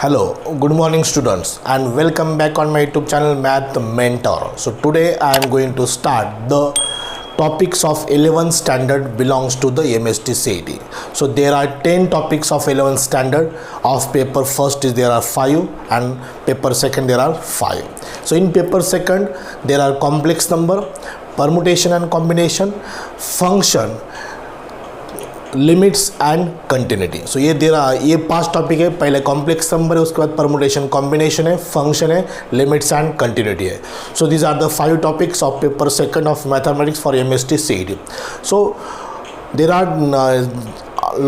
Hello, good morning students and welcome back on my YouTube channel Math Mentor. So today I am going to start the topics of 11th standard belongs to the MST CET. So there are 10 topics of 11th standard. Of paper first is there are 5 and paper second there are 5. So in paper second there are complex number, permutation and combination, function, limits and continuity. So ये 5 topic है. पहले complex number है, उसके बाद permutation combination है, function है, limits and continuity है. So these are the 5 topics of paper second of mathematics for MST CET. So there are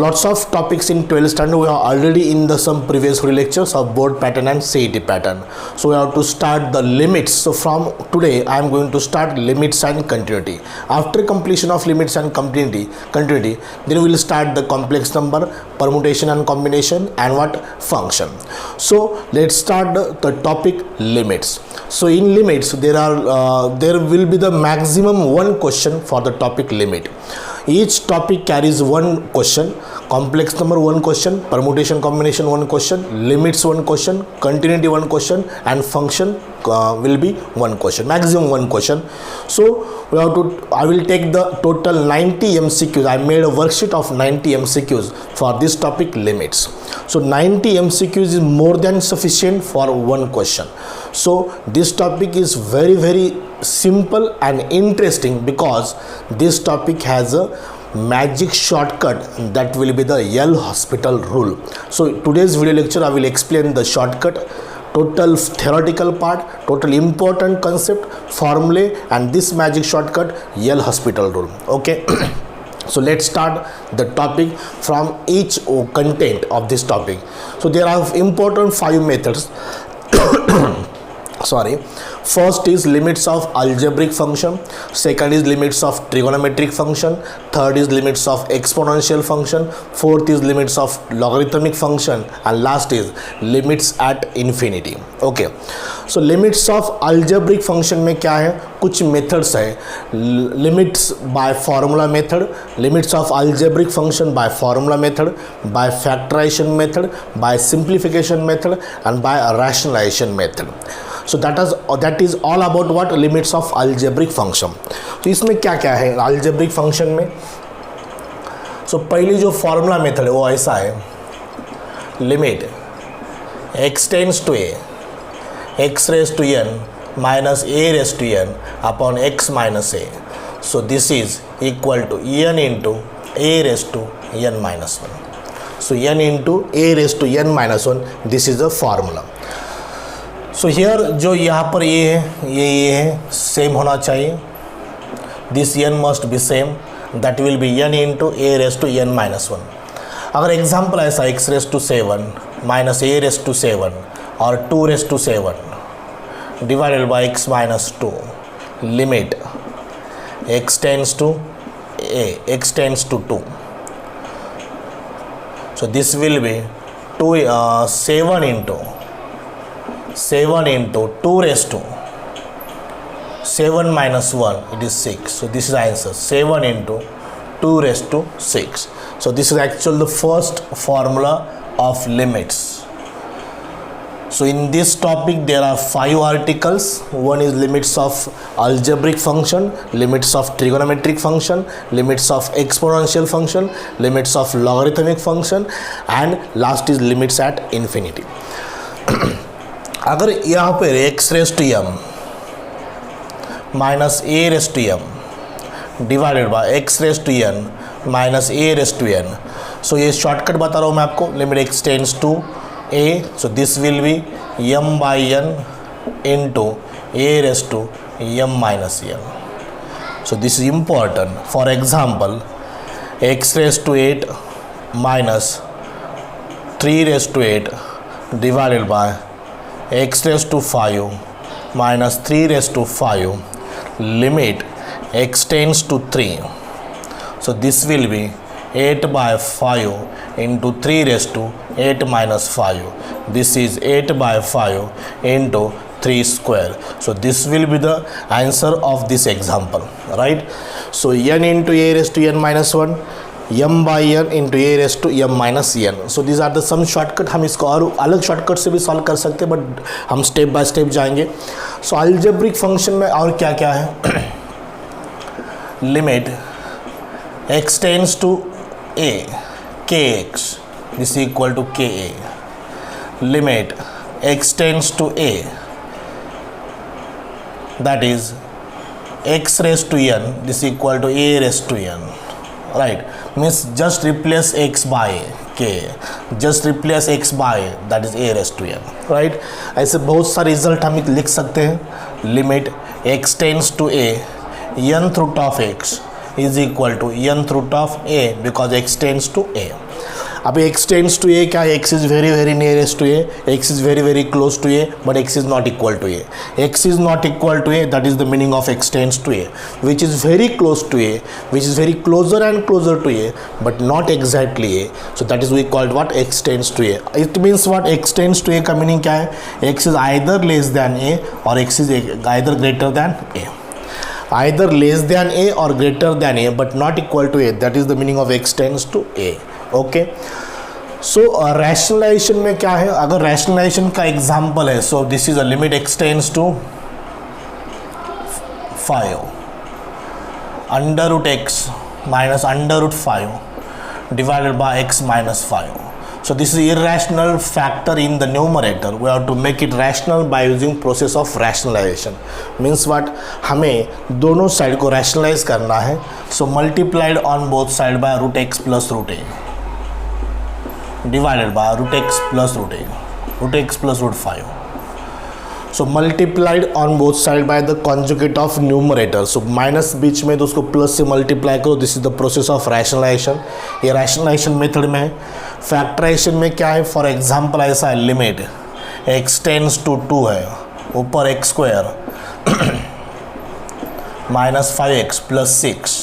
lots of topics in 12th standard. We are already in the some previous lectures of board pattern and CET pattern. So we have to start the limits. So from today I am going to start limits and continuity. After completion of limits and continuity, then we will start the complex number, permutation and combination, and what function. So let's start the topic limits. So in limits there will be the maximum one question for the topic limit. Each topic carries one question. Complex number one question, permutation combination one question, limits one question, continuity one question, and function will be one question, maximum one question. So I will take the total 90 MCQs. I made a worksheet of 90 MCQs for this topic limits. So 90 MCQs is more than sufficient for one question. So this topic is very simple and interesting because this topic has a magic shortcut that will be the L'Hospital rule. So today's video lecture I will explain the shortcut, total theoretical part, total important concept, formulae, and this magic shortcut L'Hospital rule. Okay. So let's start the topic from each content of this topic. So there are important 5 methods. First is limits of algebraic function, second is limits of trigonometric function, third is limits of exponential function, fourth is limits of logarithmic function, and last is limits at infinity. Okay, so limits of algebraic function में क्या है, कुछ methods है. Limits by formula method, limits of algebraic function by formula method, by factorization method, by simplification method, and by rationalization method. So that is all about what limits of algebraic function. तो इसमें क्या क्या है algebraic function में. So पहली जो formula method है वो ऐसा है, limit x tends to a x raise to n minus a raise to n upon x minus a. So this is equal to n into a raise to n minus 1. So n into a raise to n minus 1, this is the formula. So here जो यहाँ पर ये है ये है same होना चाहिए. This n must be same, that will be n into a raise to n minus 1. अगर एग्जाम्पल ऐसा x raise to 7 minus a raise to 7 और 2 raise to 7 divided by x minus 2, limit x tends to a x tends to 2. So this will be 7 into 2 raised to 7 minus 1, it is 6. So this is answer, 7 into 2 raised to 6. So this is actually the first formula of limits. So in this topic there are 5 articles. One is limits of algebraic function, limits of trigonometric function, limits of exponential function, limits of logarithmic function, and last is limits at infinity. अगर यहाँ पर x raise to m minus a raise to m divided by x raise to n minus a raise to n. So ये shortcut बता रहा हूँ मैं आपको. Limit x tends to a, so this will be m by n into a raise to m minus n. So this is important. For example x raise to 8 minus 3 raise to 8 divided by x raised to 5 minus 3 raised to 5, limit x tends to 3. So this will be 8 by 5 into 3 raised to 8 minus 5. This is 8 by 5 into 3 square. So this will be the answer of this example, right? So n into a raised to n minus 1, m by n into a raise to m minus n. So these are the some shortcut. हम इसको और अलग shortcut से भी solve कर सकते हैं, but हम स्टेप बाय स्टेप जाएंगे. सो अलजेब्रिक फंक्शन में और क्या क्या है, limit x tends to a kx this equal to ka, limit x tends to a that is x raised to n this equal to a raised to n, right? Means just replace x by k, just replace x by that is a raised to n, right? ऐसे बहुत सारे result हम लिख सकते हैं. Limit x tends to a nth root of x is equal to nth root of a because x tends to a. अभी x tends to a क्या है, x is very very nearest to a, x is very very close to a, but x is not equal to a. x is not equal to a, that is the meaning of x tends to a, which is very close to a, which is very closer and closer to a, but not exactly a. So that is we called what, x tends to a. It means what, x tends to a का meaning क्या है, x is either less than a और x is either greater than a. Either less than a or greater than a but not equal to a, that is the meaning of x tends to a. Okay, so rationalization में क्या है, अगर rationalization का example है, so this is a limit x tends to 5 under root x minus under root 5 divided by x minus 5. So this is irrational factor in the numerator. We have to make it rational by using process of rationalization. Means what, हमें दोनों side को rationalize करना है. So multiplied on both side by root x plus root a divided by root x plus root a, root x plus root 5. So multiplied on both side by the conjugate of numerator. So minus बीच में तो उसको plus से multiply करो. This is the process of rationalisation. ये rationalisation method में है. Factorisation में क्या है, फॉर एग्जांपल ऐसा है, लिमिट x टेंड्स टू 2 है, ऊपर x square minus 5x plus 6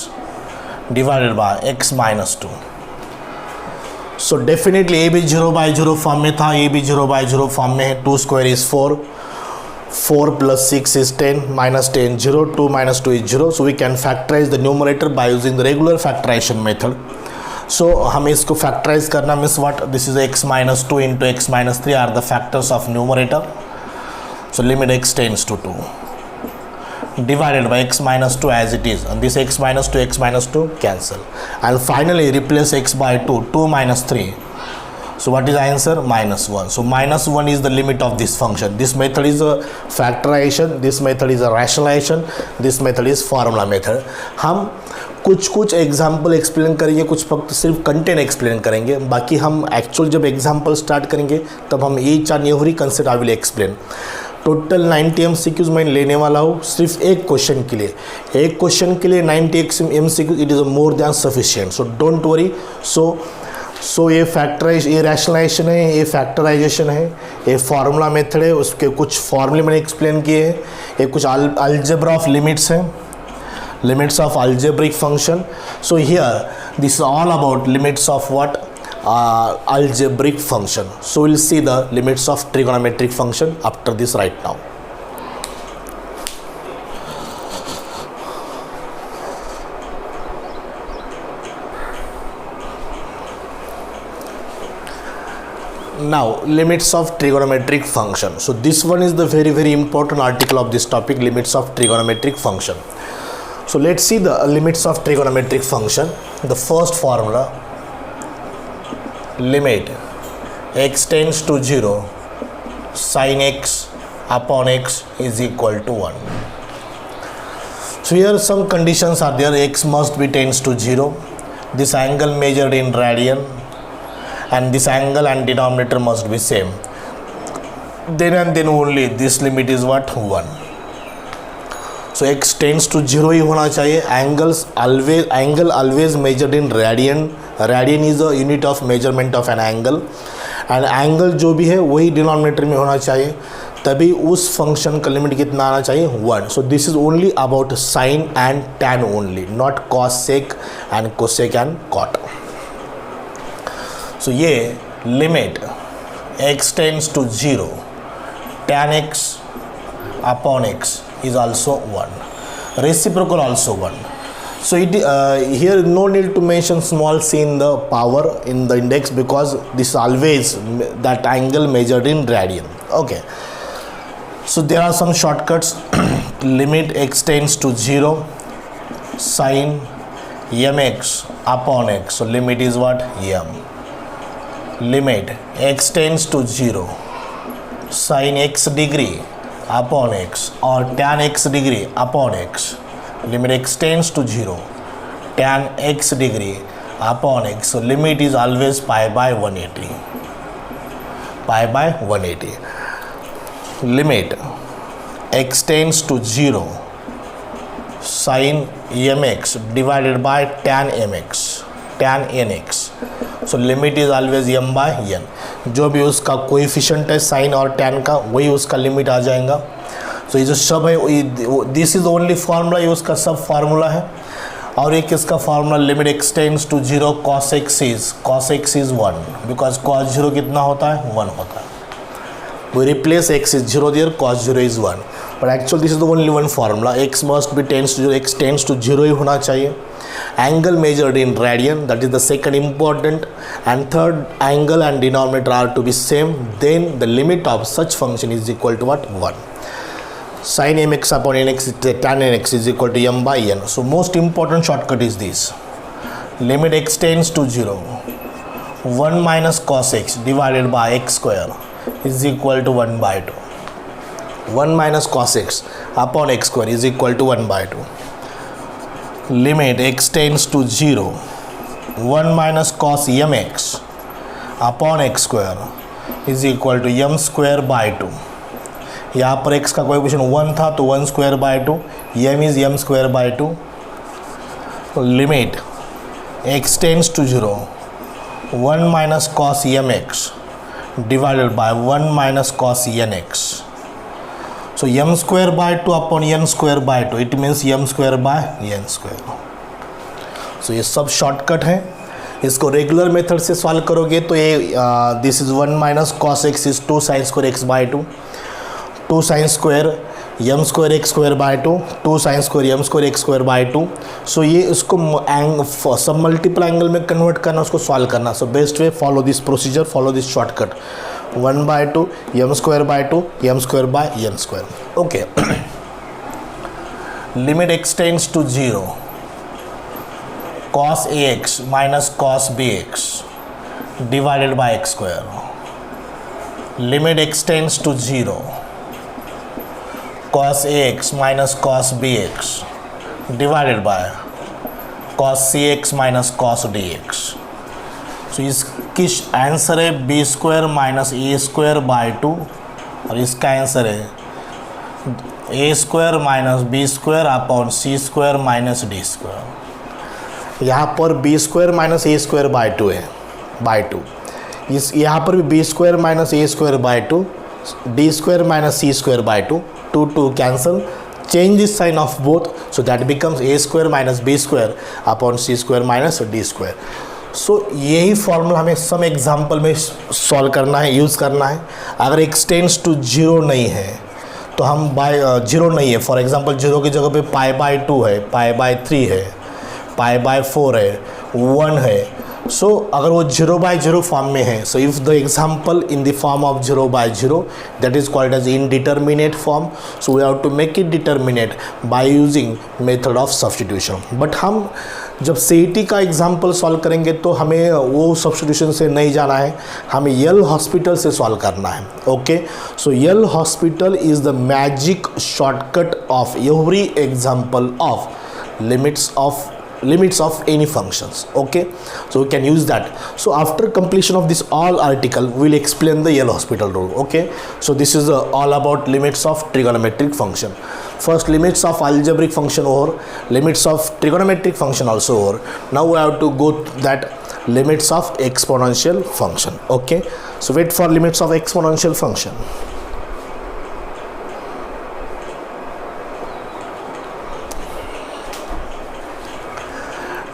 divided by x minus 2. So definitely ए भी 0/0 फॉर्म में था, ए भी 0/0 फॉर्म में है. 2 square is 4, 4 plus 6 is 10, minus 10 0, 2 minus 2 is 0. So we can factorize the numerator by using the regular factorization method. So हमें इसको factorize करना means what, this is x minus 2 into x minus 3 are the factors of numerator. So limit x tends to 2 divided by x minus 2 as it is, and this x minus 2 x minus 2 cancel, and finally replace x by 2, 2 minus 3. So what is the answer, minus 1. So minus 1 is the limit of this function. This method is a factorization, this method is a rationalization, this method is formula method. हम कुछ example explain करेंगे, कुछ फक्त सिर्फ content explain करेंगे. बाकी हम actual जब एग्जाम्पल स्टार्ट करेंगे तब हम each and every concept I will explain. Total 90 MCQs मैं लेने वाला हूँ सिर्फ एक क्वेश्चन के लिए. एक क्वेश्चन के लिए 90 MCQs it is more than sufficient. So don't worry. So ये फैक्टराइज, ये रैशनलाइजेशन है, ये फैक्टराइजेशन है, ये फार्मूला मेथड है, उसके कुछ फार्मूले मैंने एक्सप्लेन किए हैं. ये कुछ अलजेब्रा ऑफ लिमिट्स हैं, limits of algebraic function. So here this is all about limits of what, algebraic function. So we'll see the limits of trigonometric function after this right now. Now limits of trigonometric function. So this one is the very important article of this topic, limits of trigonometric function. So let's see the limits of trigonometric function. The first formula, limit x tends to 0 sin x upon x is equal to 1. So here some conditions are there. X must be tends to 0, this angle measured in radian, and this angle and denominator must be same. Then and then only this limit is what, 1. So x tends to 0 ही होना चाहिए. Angle always measured in radian. Radian is a unit of measurement of an angle, and angle जो भी है वही denominator में होना चाहिए. तभी उस फंक्शन का लिमिट कितना आना चाहिए, 1. So this is only about sine and tan only, not cos sec and cosec and cot. So ये limit x tends to 0 tan x upon x is also 1, reciprocal also 1. So here no need to mention small c in the power in the index, because this is always that angle measured in radian. Okay, so there are some shortcuts. Limit x tends to 0 sin mx upon x. So limit is what? M. Limit x tends to 0 sin x degree upon x or tan x degree upon x. Limit x tends to 0 tan x degree upon x. So limit is always pi by 180. Pi by 180. Limit x tends to 0 sin mx divided by tan mx, tan nx. So limit is always m by n. जो भी उसका coefficient है sign और tan का, वही उसका limit आ जाएगा. सो ये जो सब है, दिस इज ओनली फार्मूला, ये उसका सब फार्मूला है. और एक इसका formula limit x tends to 0 cos x is 1, because cos 0 कितना होता है? 1 होता है. We replace x is 0 there, cos 0 is 1. But actually this is the only one formula. X must be tends to 0, x tends to 0 ही होना चाहिए. Angle measured in radian, that is the second important, and third angle and denominator are to be same. Then the limit of such function is equal to what? 1. Sin mx upon nx, tan nx is equal to m by n. So most important shortcut is this. Limit x tends to 0, 1 minus cos x divided by x square is equal to 1 by 2. 1 minus cos x upon x square is equal to 1 by 2. Limit x tends to 0, 1 minus cos mx upon x square is equal to m square by 2. यहाँ पर x का coefficient 1 था तो 1 square by 2, m is m square by 2. Limit x tends to 0, 1 minus cos mx divided by 1 minus cos nx. So m square by 2 upon n square by 2, it means m square by n square. So ये सब shortcut है. इसको regular method से solve करोगे तो ये this is 1 minus cos x is 2 sine square x by 2, 2 sine square m square x square by 2, 2 sine square m square x square by 2. So ये इसको सब मल्टीपल एंगल में कन्वर्ट करना, उसको सॉल्व करना. So best way, follow this procedure, follow this shortcut. 1 by 2 m square by 2 m square by n square. Okay. Limit x tends to 0 cos ax minus cos bx divided by x square. Limit x tends to 0 cos ax minus cos bx divided by cos cx minus cos dx. तो इसकी answer है B square minus A square by 2, और इसका answer है A square minus B square upon C square minus D square. यहाँ पर B square minus A square by 2 है, by 2. इस यहाँ पर भी B square minus A square by 2, D square minus C square by 2, 2 cancel. Change the sign of both, so that becomes a square minus b square upon c square minus d square. सो यही formula हमें some example में solve करना है, use करना है. अगर x tends to 0 नहीं है तो हम बाय 0 नहीं है, फॉर एग्जांपल 0 की जगह पे पाई बाय 2 है, पाई बाय 3 है, पाई बाय 4 है, 1 है. सो अगर वो 0 by 0 फॉर्म में है, so if the example in the form of 0 by 0, that is called as indeterminate form. So we have to make it determinate by using method of substitution. But हम जब CET का example solve करेंगे तो हमें वो substitution से नहीं जाना है, हमें यल हॉस्पिटल से सॉल्व करना है. Okay, so L hospital is the magic shortcut of every example of limits of any functions. Okay, so we can use that. So after completion of this all article, we'll explain the Yale Hospital rule. Okay, so this is all about limits of trigonometric function. First, limits of algebraic function over, limits of trigonometric function also over. Now we have to go to that limits of exponential function. Okay, so wait for limits of exponential function.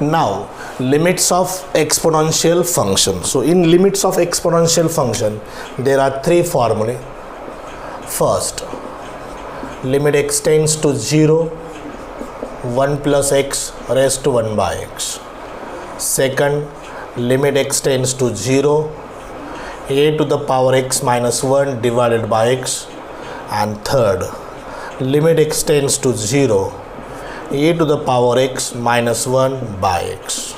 Now limits of exponential function. So in limits of exponential function there are three formulae. First, limit x tends to 0, 1 plus x raised to 1 by x. Second, limit x tends to 0, a to the power x minus 1 divided by x. And third, limit x tends to 0, a to the power x minus 1 by x.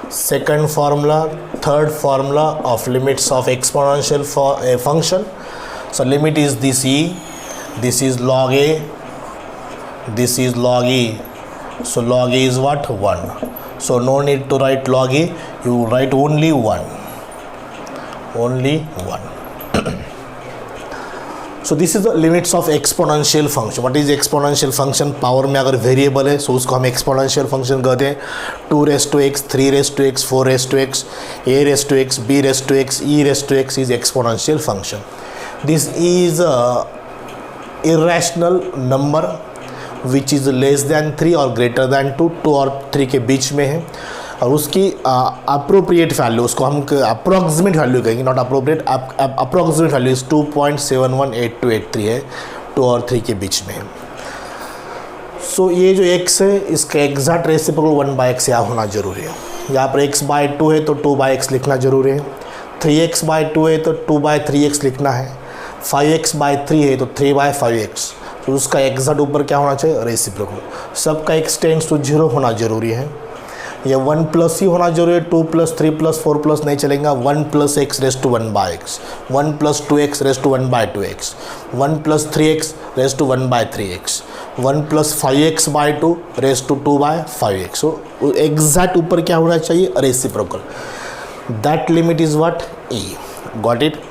Second formula, third formula of limits of exponential for a function. So limit is this e, this is log a, this is log e. So log a is what? 1. So no need to write log a, you write only 1. Only 1. So this is the limits of exponential function. What is exponential function? Power में अगर variable है सो उसको हम exponential function कहते हैं. 2 raised to x, 3 raised to x, 4 raised to x, a raised to x, b raised to x, e raised to x is exponential function. This is a irrational number which is less than 3 और greater than 2, 2 और 3 के बीच में है और उसकी appropriate value, उसको हम approximate value कहेंगे, not appropriate, approximate value is 2.718283 है, 2 और 3 के बीच में है. सो ये जो x है इसका एग्जैक्ट रेसिप्रोकल 1 बाई एक्स यहाँ होना जरूरी है. यहाँ पर x बाई 2 है तो 2 बाई एक्स लिखना जरूरी है. 3x बाई 2 है तो 2 बाई 3x लिखना है. 5x बाई 3 है तो 3 बाई 5x. तो उसका एग्जैक्ट ऊपर क्या होना चाहिए? रेसिप्रोकल. सबका x टेंड्स टू 0 होना जरूरी है. ये 1 प्लस ही होना जरूरी है. 2 प्लस 3 प्लस 4 प्लस नहीं चलेगा. 1 plus x raise to 1 by x, 1 plus 2x raise to 1 by 2x, 1 plus 3x raise to 1 by 3x, 1 plus 5x by 2 raise to 2 by 5x. So exact ऊपर क्या होना चाहिए? Reciprocal. That limit is what? e. Got it?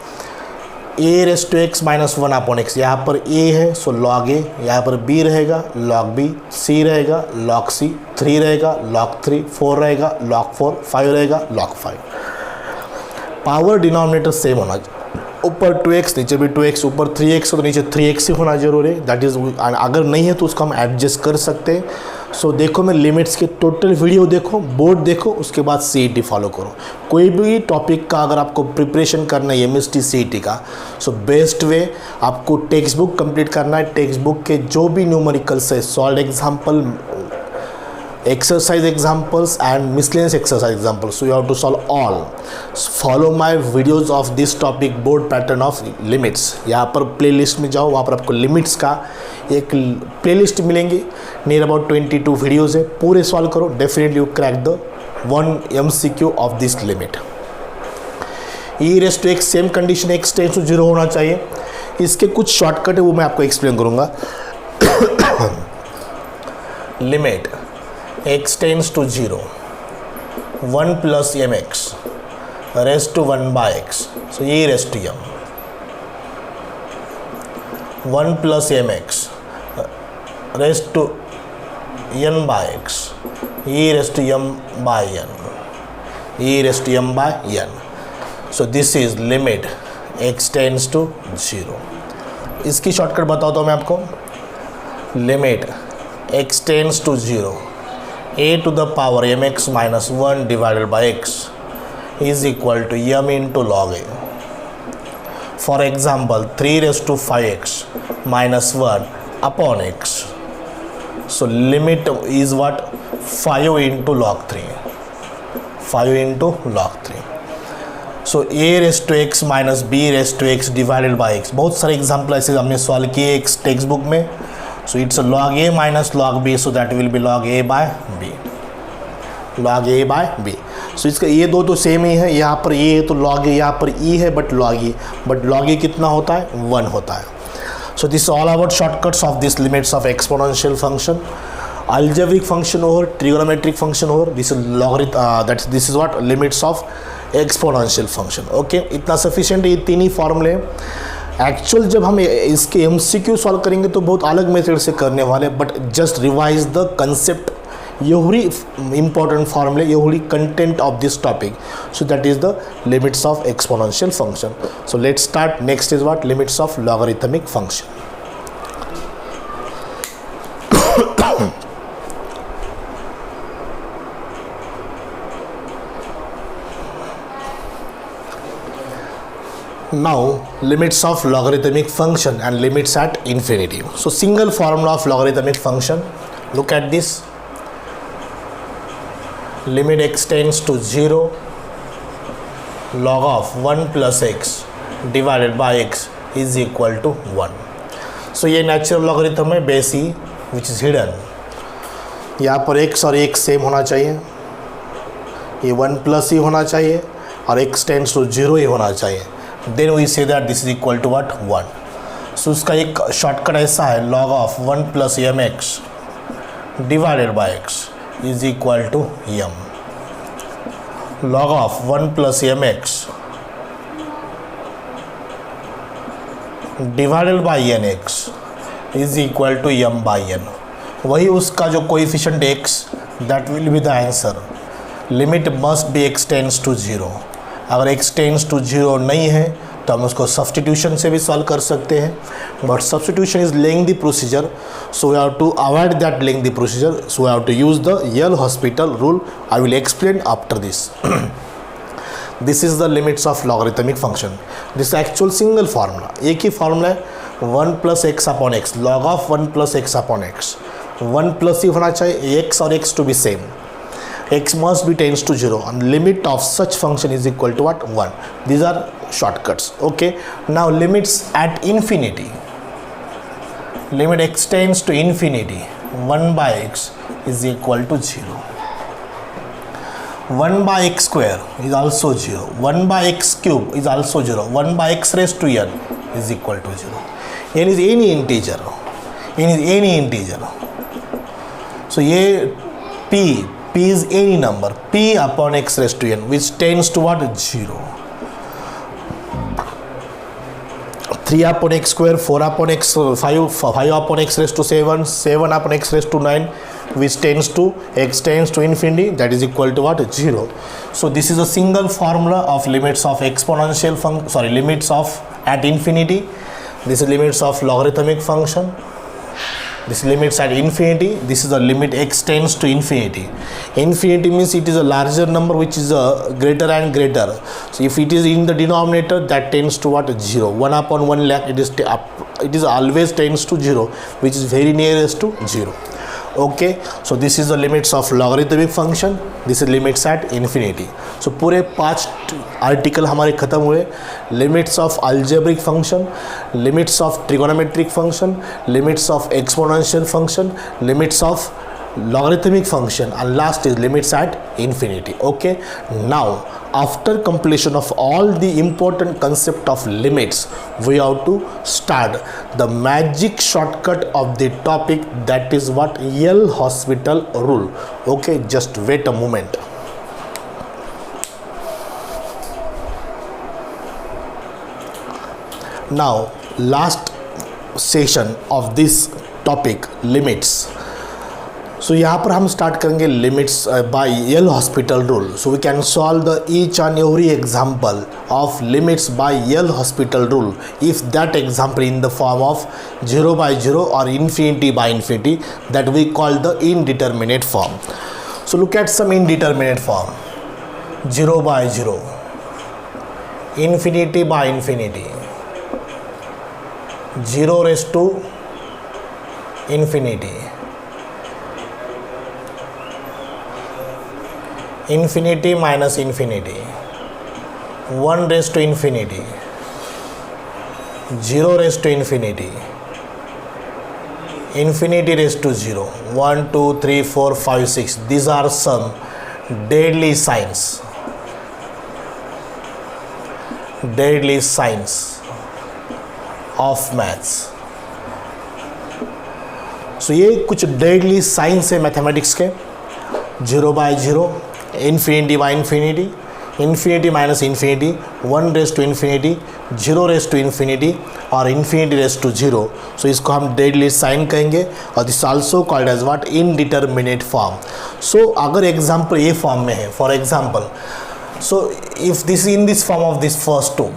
a raise to x minus 1 upon x. यहाँ पर a है सो log a, यहाँ पर b रहेगा log b, c रहेगा log c, 3 रहेगा log 3, 4 रहेगा log 4, 5 रहेगा log 5. पावर डिनोमिनेटर सेम होना चाहिए. ऊपर 2x नीचे भी 2x, ऊपर 3x तो नीचे 3x ही होना जरूरी है. दैट इज, अगर नहीं है तो उसको हम एडजस्ट कर सकते हैं. सो देखो मैं लिमिट्स के टोटल वीडियो देखो, बोर्ड देखो, उसके बाद CET फॉलो करो. कोई भी टॉपिक का अगर आपको प्रिपरेशन करना है MST CET का, सो बेस्ट वे आपको टेक्स्ट बुक कंप्लीट करना है. टेक्स्ट बुक के जो भी न्यूमेरिकल्स है, solve example, exercise examples and miscellaneous exercise examples, so you have to solve all. Follow my videos of this topic, board pattern of limits. यहाँ पर playlist में जाओ, वहाँ पर आपको limits का एक playlist मिलेंगी. near about 22 videos है, पूरे सॉल्व करो. definitely you crack the 1 MCQ of this limit. e raised to x same condition, x tends to 0 होना चाहिए. इसके कुछ शॉर्टकट है वो मैं आपको एक्सप्लेन करूँगा. Limit x tends to 0, 1 plus mx raised to 1 by x, so e raised to m. 1 plus mx raised to n by x, e raised to m by n, e raised to m by n. So this is limit x tends to 0. इसकी shortcut बताता हूँ मैं आपको. Limit x tends to 0, a to the power mx minus 1 divided by x is equal to m into log a. For example, 3 raised to 5x minus 1 upon x. So limit is what? 5 into log 3. 5 into log 3. So a raised to x minus b raised to x divided by x. बहुत सारे example ऐसे हमने solve किए एक text book में. So it's a log a minus log b, so that will be log a by b. log a by b. So इसका ये दो तो सेम ही है. यहाँ पर ये है तो log a, यहाँ पर e है बट log a कितना होता है? 1 होता है. So this is all about shortcuts of these limits of exponential function. Algebraic function over, trigonometric function over. This is logarithm. This is what? Limits of exponential function. Okay, इतना sufficient है. ये तीन ही फॉर्मूले हैं. एक्चुअल जब हम इसके MCQ solve करेंगे तो बहुत अलग मेथड से करने वाले, but just revise the concept. यही इंपॉर्टेंट फॉर्मूले, यही content of this topic. So that is the limits of exponential function. So let's start. Next is what? Limits of logarithmic function. Now limits of logarithmic function and limits at infinity. So single formula of logarithmic function. Look at this. Limit x tends to 0, log of 1 plus x divided by x is equal to 1. So ये natural logarithm है base E which is hidden. यहाँ पर x और x same होना चाहिए, ये 1 प्लस ही होना चाहिए और x टेंड्स टू 0 ही होना चाहिए. Then we say that this is equal to what 1. So उसका एक शॉर्टकट ऐसा है, log of 1 plus m x divided by x is equal to m. log of 1 plus m x divided by n x is equal to m by n. वही उसका जो coefficient x, that will be the answer. Limit must be x tends to 0. अगर x tends to 0 नहीं है तो हम उसको substitution से भी सॉल्व कर सकते हैं, but substitution is lengthy procedure, so we have to avoid that lengthy procedure. So we have to use the L'Hospital rule. I will explain after this. This is the limits of logarithmic function. This actual single formula, एक ही formula है, 1 plus x upon x, log of 1 plus x upon x. 1 प्लस ही होना चाहिए, x और x to be same. x must be tends to 0 and limit of such function is equal to what 1. These are shortcuts. Okay, now limits at infinity. Limit x tends to infinity, 1 by x is equal to 0. 1 by x square is also 0. 1 by x cube is also 0. 1 by x raised to n is equal to 0. n is any integer. n is any integer. So ये p is any number, p upon x raised to n, which tends to what 0. 3 upon x square, 4 upon x, 5 upon x raised to 7, 7 upon x raised to 9, which tends to x tends to infinity, that is equal to what 0. So this is a single formula of limits of exponential function, limits of at infinity. This is limits of logarithmic function. This limits at infinity. This is the limit x tends to infinity. Infinity means it is a larger number which is greater and greater. So if it is in the denominator, that tends to what 0. 1 upon 1 lakh, it is always tends to 0, which is very nearest to 0. Okay, so this is the limits of logarithmic function. This is limits at infinity. So पूरे 5 article हमारे ख़त्म हुए. Limits of algebraic function, limits of trigonometric function, limits of exponential function, limits of logarithmic function, and last is limits at infinity. Okay, now after completion of all the important concept of limits, we have to start the magic shortcut of the topic, that is what L'Hospital rule. Okay, just wait a moment. Now last session of this topic, limits. So यहाँ पर हम start करेंगे limits by L'Hospital rule. So we can solve the each and every example of limits by L'Hospital rule if that example in the form of 0 by 0 और infinity by infinity, that we call the indeterminate form. So look at some indeterminate form. 0 by 0, infinity by infinity, 0 raised to infinity, infinity minus infinity, 1 raised to infinity, 0 raised to infinity, infinity raised to 0, 1 2 3 4 5 6. These are some deadly signs, deadly signs of maths. So ये कुछ deadly signs है mathematics के. 0 by 0, infinity by infinity, infinity minus infinity, 1 raised to infinity, 0 raised to infinity और infinity raised to 0. So इसको हम deadly sign कहेंगे और this also called as what indeterminate form. So अगर example ये form में है, for example, so if this is in this form of this first two,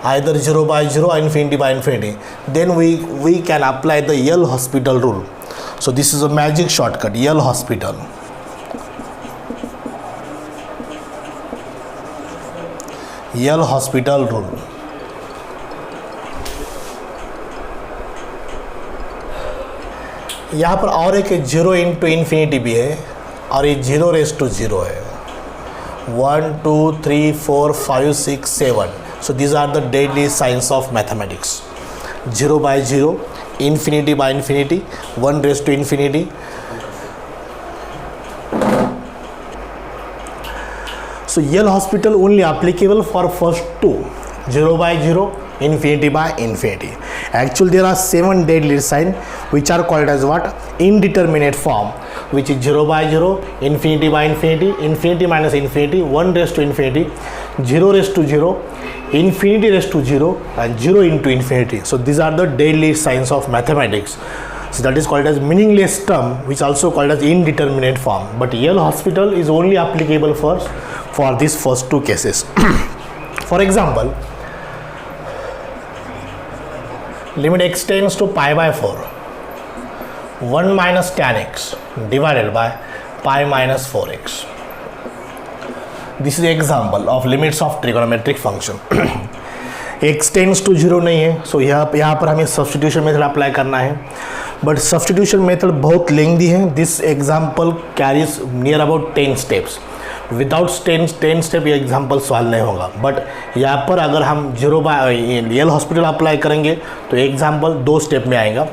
either 0 by 0 or infinity by infinity, then we can apply the L'Hospital rule. So this is a magic shortcut, L'Hospital. L'Hospital rule. यहाँ पर और एक 0 into infinity भी है और ये 0 raise to 0 है. 1 2 3 4 5 6 7. So these are the deadly signs of mathematics. 0 by 0, infinity by infinity, 1 raised to infinity. So Yale Hospital only applicable for first two, 0 by 0, infinity by infinity. Actually there are 7 deadly signs which are called as what? Indeterminate form, which is 0 by 0, infinity by infinity, infinity minus infinity, 1 raised to infinity, 0 raised to 0, infinity raised to 0, and 0 into infinity. So these are the deadly signs of mathematics. So that is called as meaningless term, which also called as indeterminate form. But Yale Hospital is only applicable for these first two cases. For example, limit x tends to pi by 4, 1 minus tan x divided by pi minus 4x. This is the example of limits of trigonometric function. x tends to 0 नहीं है, सो यहाँ पर हमें substitution method apply करना है, but substitution method बहुत lengthy है. This example carries near about 10 steps. Without 10 step ये एग्जाम्पल सॉल्व नहीं होगा. बट यहाँ पर अगर हम 0 बाय Yale हॉस्पिटल अप्लाई करेंगे तो एग्जाम्पल 2 स्टेप में आएगा.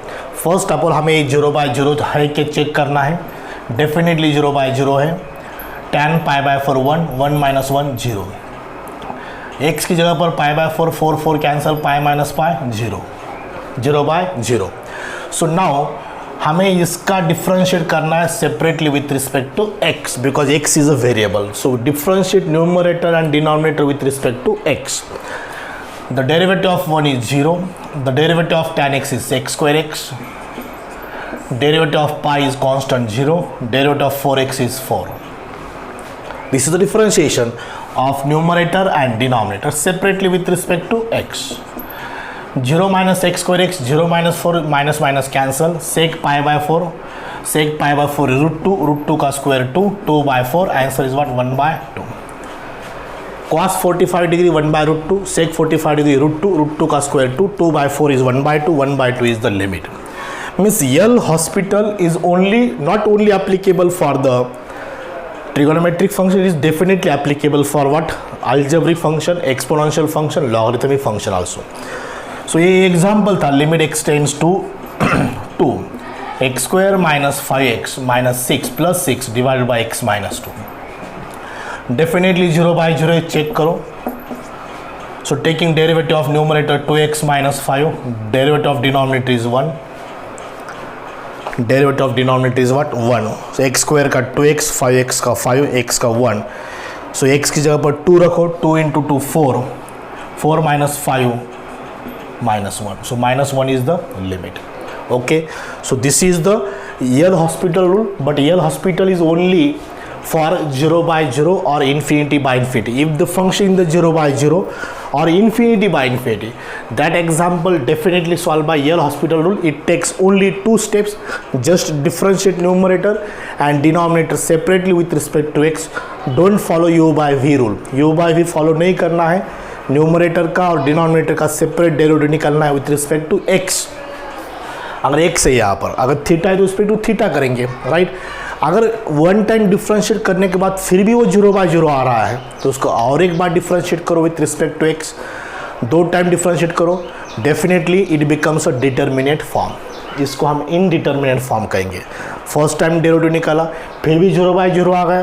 फर्स्ट ऑफ ऑल हमें 0 बाय 0 है कि चेक करना है. डेफिनेटली 0 बाय 0 है. tan pi by 4 1, 1 minus 1 0. x की जगह पर pi by 4 4 4 cancel, pi minus pi 0, 0 by 0. So now हमें इसका डिफ्रेंशिएट करना है separately with respect to x, because x is a variable. So differentiate numerator and denominator with respect to x. The derivative of 1 is 0, the derivative of tan x is sec square x, derivative of pi is constant 0, derivative of 4x is 4. This is the differentiation of numerator and denominator separately with respect to x. 0 minus x square x, 0 minus 4 minus minus cancel, sec pi by 4, sec pi by 4 is root 2 का square 2, 2 by 4, answer is what? 1 by 2. Cos 45 degree 1 by root 2, sec 45 degree root 2 का square 2, 2 by 4 is 1 by 2, 1 by 2 is the limit. Means Yale Hospital is not only applicable for the trigonometric function, it is definitely applicable for what? Algebraic function, exponential function, logarithmic function also. So ये example था limit x tends to 2, x square minus 5x minus 6 plus 6 divided by x minus 2. Definitely 0 by 0 check करो. So taking derivative of numerator 2x minus 5, derivative of denominator is 1. Derivative of denominator is what? 1. So x square का 2x, 5x का 5, x का 1. सो x की जगह पर 2 रखो. 2 into 2 4, 4 minus 5 minus 1. So minus 1 is the limit. Okay, so this is the Yale Hospital rule, but Yale Hospital is only for 0 by 0 or infinity by infinity. If the function in the 0 by 0 or infinity by infinity, that example definitely solved by Yale Hospital rule. It takes only 2 steps. Just differentiate numerator and denominator separately with respect to x. Don't follow u by v rule. U by v follow नहीं करना है. Numerator का और denominator का separate derivative निकालना है with respect to x. अगर x है यहाँ पर, अगर थीटा है तो रिस्पेक्ट टू थीटा करेंगे, राइट. अगर वन टाइम डिफ्रेंशिएट करने के बाद फिर भी वो 0 बाय 0 आ रहा है तो उसको और एक बार डिफ्रेंशिएट करो with respect to x. 2 time differentiate करो, definitely it becomes a determinate form. इसको हम इनडिटर्मिनेट फॉर्म कहेंगे. फर्स्ट टाइम डेरिवेटिव निकाला फिर भी 0 बाय 0 आ गया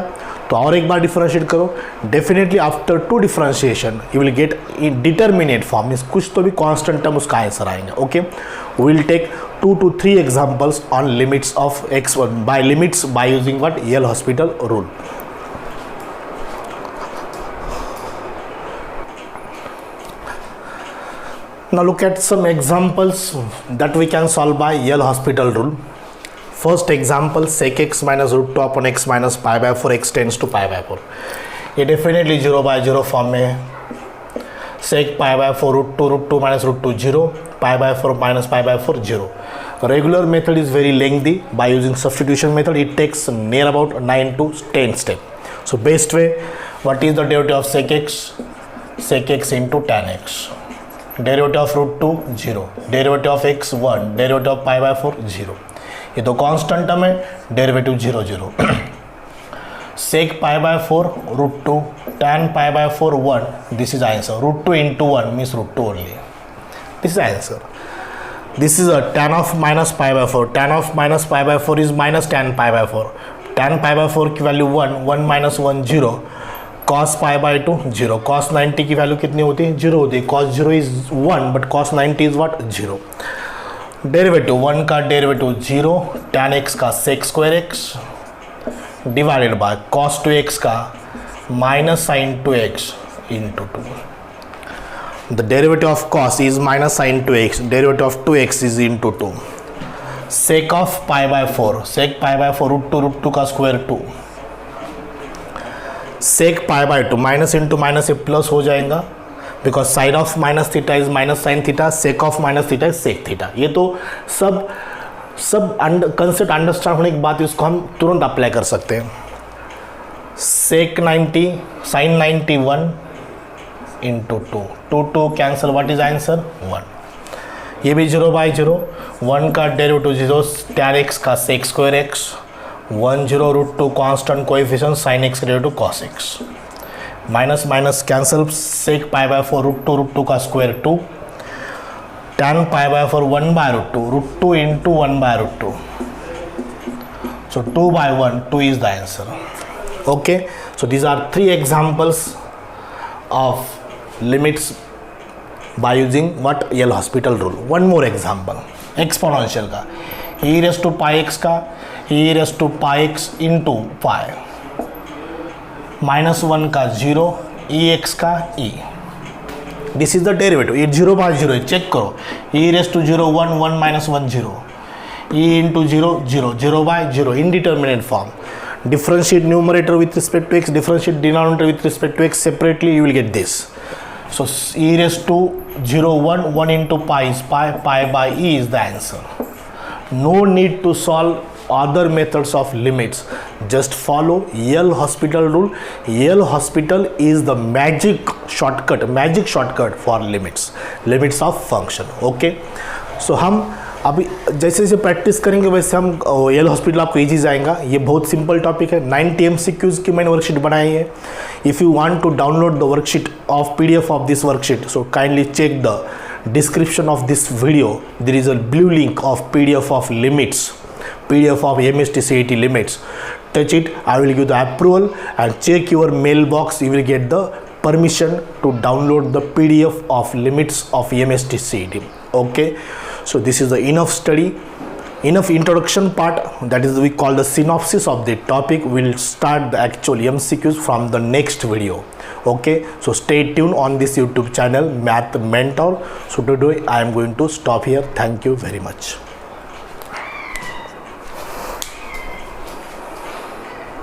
तो और एक बार डिफ्रेंशिएट करो. Definitely after 2 differentiation you will get determinate form. Means कुछ तो भी कांस्टेंट टर्म उसका आंसर आएंगे. Okay, we will take 2 to 3 examples on limits of x by using what? Yale Hospital rule. Now look at some examples that we can solve by Yale Hospital rule. First example, sec x minus root 2 upon x minus pi by 4, x tends to pi by 4. ये definitely 0 by 0 form में है. sec pi by 4 root 2 minus root 2 0, pi by 4 minus pi by 4 0. Regular method is very lengthy. By using substitution method it takes near about 9 to 10 steps. So best way, what is the derivative of sec x? Sec x into tan x. Derivative of root 2 0, derivative of x 1, derivative of pi by 4 0. ये तो constant term है, derivative 0 0. sec pi by 4 root 2, tan pi by 4 1. This is answer. Root 2 into 1 means root 2 only. This is answer. This is a tan of minus pi by 4. Tan of minus pi by 4 is minus tan pi by 4. Tan pi by 4 की value 1, 1 minus 1 0. Cos pi by 2 0. Cos 90 की value कितनी होती है? 0 होती है. Cos 0 is 1 but cos 90 is what? 0. Derivative 1 का derivative 0, tan x का sec square x divided by cos 2x का minus sin 2x into 2. The derivative of cos is minus sin 2x, derivative of 2x is into 2. Sec of pi by 4, sec pi by 4 root 2 का square 2. Sec pi by 2 minus into minus plus हो जाएगा, because sine of minus theta is minus sine theta, sec of minus theta is sec theta. ये तो सब concept understand होने के बाद इसको हम तुरंत अप्लाई कर सकते हैं. Sec 90 sine 91 into 2 cancel, what is answer? 1. ये भी 0 बाई 0, 1 का डेरिवेटिव 0, tan x का sec square x, 1 0 root 2 constant coefficient sine x derivative cos x, minus minus cancel, sec pi by 4 root 2 का square 2, tan pi by 4 1 by root 2 into 1 by root 2. So 2 by 1, 2 is the answer. Okay, so these are 3 examples of limits by using what? L'Hospital rule. One more example, exponential का, e raised to pi x का e raised to pi x into pi, minus 1 का 0, e x का e. This is the derivative. ये 0 by 0 है, check करो. e raise to 0 1 1 minus 1 0, e into 0 0, 0 by 0, indeterminate form. Differentiate numerator with respect to x, differentiate denominator with respect to x separately, you will get this. So e raised to 0 1 1 into pi is pi, pi by e is the answer. No need to solve other methods of limits, just follow L'Hospital rule. L'Hospital is the magic shortcut for limits of function. Okay, so हम अभी जैसे जैसे practice करेंगे वैसे हम L'Hospital आपको easy जाएगा. ये बहुत सिंपल टॉपिक है. 90 MCQs की मैंने वर्कशीट बनाई है. If you want to download the worksheet of PDF of this worksheet, so kindly check the description of this video. There is a blue link of PDF of limits, PDF of MST CET limits. Touch it, I will give the approval, and check your mailbox, you will get the permission to download the PDF of limits of MST CET. Okay, so this is the enough study, enough introduction part, that is we call the synopsis of the topic. We'll start the actual MCQs from the next video. Okay, so stay tuned on this YouTube channel Math Mentor. So today I am going to stop here. Thank you very much.